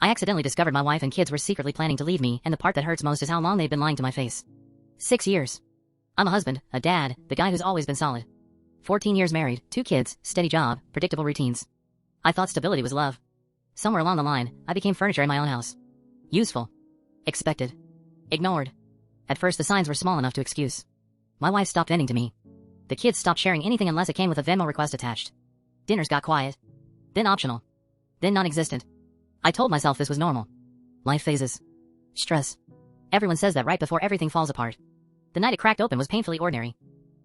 I accidentally discovered my wife and kids were secretly planning to leave me, and the part that hurts most is how long they've been lying to my face. 6 years. I'm a husband, a dad, the guy who's always been solid. 14 years married, 2 kids, steady job, predictable routines. I thought stability was love. Somewhere along the line, I became furniture in my own house. Useful. Expected. Ignored. At first the signs were small enough to excuse. My wife stopped vending to me. The kids stopped sharing anything unless it came with a Venmo request attached. Dinners got quiet. Then optional. Then non-existent. I told myself this was normal. Life phases. Stress. Everyone says that right before everything falls apart. The night it cracked open was painfully ordinary.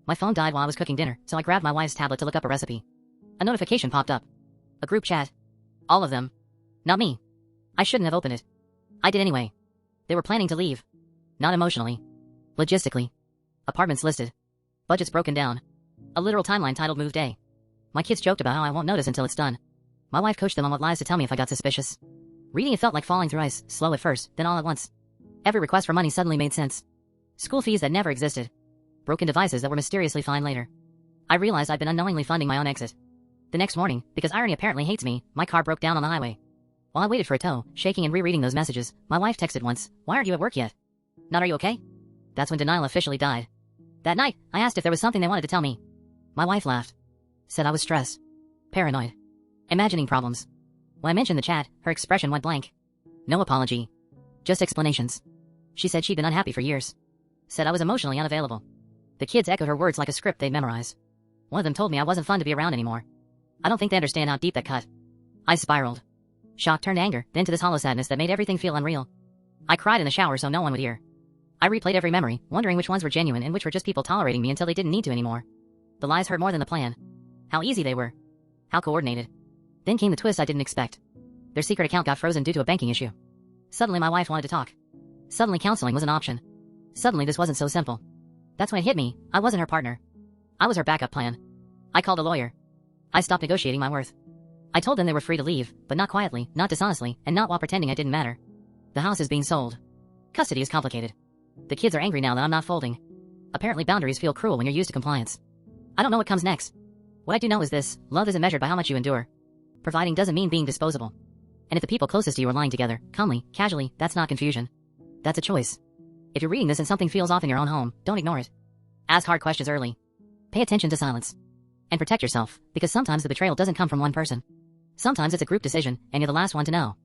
My phone died while I was cooking dinner, so I grabbed my wife's tablet to look up a recipe. A notification popped up. A group chat. All of them. Not me. I shouldn't have opened it. I did anyway. They were planning to leave. Not emotionally. Logistically. Apartments listed. Budgets broken down. A literal timeline titled Move Day. My kids joked about how I won't notice until it's done. My wife coached them on what lies to tell me if I got suspicious. Reading it felt like falling through ice, slow at first, then all at once. Every request for money suddenly made sense. School fees that never existed. Broken devices that were mysteriously fine later. I realized I'd been unknowingly funding my own exit. The next morning, because irony apparently hates me, my car broke down on the highway. While I waited for a tow, shaking and rereading those messages, my wife texted once, "Why aren't you at work yet?" Not "Are you okay?" That's when denial officially died. That night, I asked if there was something they wanted to tell me. My wife laughed. Said I was stressed. Paranoid. Imagining problems. When I mentioned the chat, her expression went blank. No apology. Just explanations. She said she'd been unhappy for years. Said I was emotionally unavailable. The kids echoed her words like a script they'd memorized. One of them told me I wasn't fun to be around anymore. I don't think they understand how deep that cut. I spiraled. Shock turned anger, then to this hollow sadness that made everything feel unreal. I cried in the shower so no one would hear. I replayed every memory, wondering which ones were genuine and which were just people tolerating me until they didn't need to anymore. The lies hurt more than the plan. How easy they were. How coordinated. Then came the twist I didn't expect. Their secret account got frozen due to a banking issue. Suddenly my wife wanted to talk. Suddenly counseling was an option. Suddenly this wasn't so simple. That's when it hit me, I wasn't her partner. I was her backup plan. I called a lawyer. I stopped negotiating my worth. I told them they were free to leave, but not quietly, not dishonestly, and not while pretending I didn't matter. The house is being sold. Custody is complicated. The kids are angry now that I'm not folding. Apparently boundaries feel cruel when you're used to compliance. I don't know what comes next. What I do know is this: love isn't measured by how much you endure. Providing doesn't mean being disposable. And if the people closest to you are lying together, calmly, casually, that's not confusion. That's a choice. If you're reading this and something feels off in your own home, don't ignore it. Ask hard questions early. Pay attention to silence. And protect yourself, because sometimes the betrayal doesn't come from one person. Sometimes it's a group decision, and you're the last one to know.